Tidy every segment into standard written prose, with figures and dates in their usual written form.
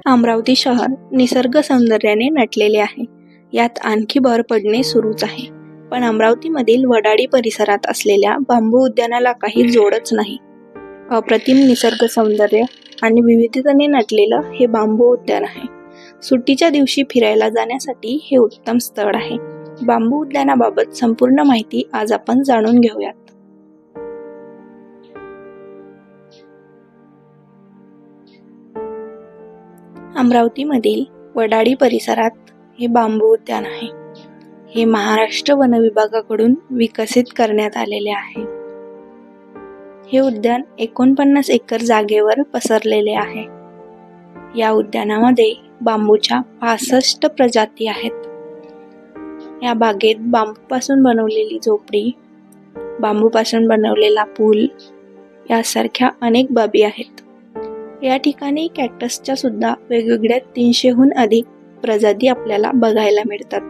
अमरावती शहर निसर्ग सौंदर्याने नटलेले आहे. यात आणखी भर पडणे सुरूच आहे. पण अमरावतीमधील वडाळी परिसरात असलेल्या बांबू उद्यानाला काही जोडच नाही. अप्रतिम निसर्ग सौंदर्य आणि विविधतेने नटलेलं हे बांबू उद्यान आहे. सुट्टीच्या दिवशी फिरायला जाण्यासाठी हे उत्तम स्थळ आहे. बांबू उद्यानाबाबत संपूर्ण माहिती आज आपण जाणून घेऊयात. अमरावतीमधील वडाळी परिसरात हे बांबू उद्यान आहे. हे महाराष्ट्र वन विभागाकडून विकसित करण्यात आलेले आहे. हे उद्यान 49 एकर जागेवर पसरलेले आहे. या उद्यानामध्ये बांबूच्या 65 प्रजाती आहेत. या बागेत बांबूपासून बनवलेली झोपडी, बांबूपासून बनवलेला पूल यासारख्या अनेक बाबी आहेत. या ठिकाणी कॅक्टसच्या सुद्धा वेगवेगळ्या 300हून अधिक प्रजाती आपल्याला बघायला मिळतात.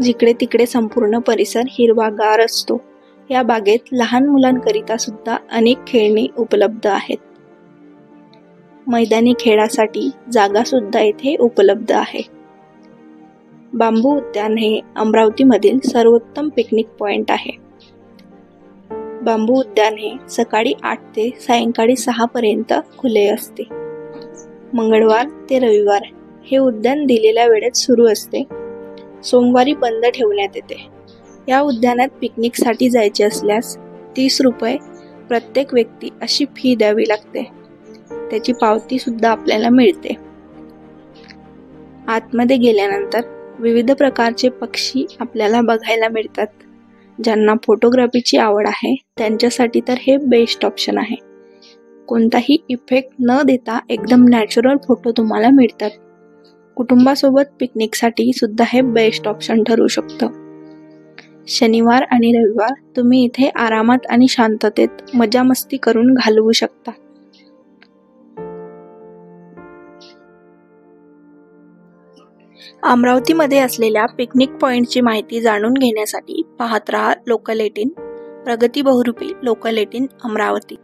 जिकडे तिकडे संपूर्ण परिसर हिरवागार असतो. या बागेत लहान मुलांकरिता सुद्धा अनेक खेळणी उपलब्ध आहेत. मैदानी खेळासाठी जागा सुद्धा येथे उपलब्ध आहे. बांबू उद्यान हे अमरावतीमधील सर्वोत्तम पिकनिक पॉइंट आहे. बांबू उद्यान हे सकाळी 8 ते सायंकाळी 6 पर्यंत खुले असते. मंगळवार ते रविवार हे उद्यान दिलेल्या वेळेत सुरू असते. सोमवारी बंद ठेवण्यात येते. या उद्यानात पिकनिकसाठी जायचे असल्यास 30 रुपये प्रत्येक व्यक्ती अशी फी द्यावी लागते. त्याची पावती सुद्धा आपल्याला मिळते. आतमध्ये गेल्यानंतर विविध प्रकारचे पक्षी आपल्याला बघायला मिळतात. ज्यांना फोटोग्राफीची आवड आहे त्यांच्यासाठी तर हे बेस्ट ऑप्शन आहे. कोणताही इफेक्ट न देता एकदम नॅचरल फोटो तुम्हाला मिळतात. कुटुंबासोबत पिकनिकसाठी सुद्धा हे बेस्ट ऑप्शन ठरू शकतं. शनिवार आणि रविवार तुम्ही इथे आरामात आणि शांततेत मजा मस्ती करून घालवू शकता. अमरावतीमध्ये असलेल्या पिकनिक पॉइंटची माहिती जाणून घेण्यासाठी पाहत रहा लोकल 18 प्रगती बहुरूपी लोकल 18 अमरावती.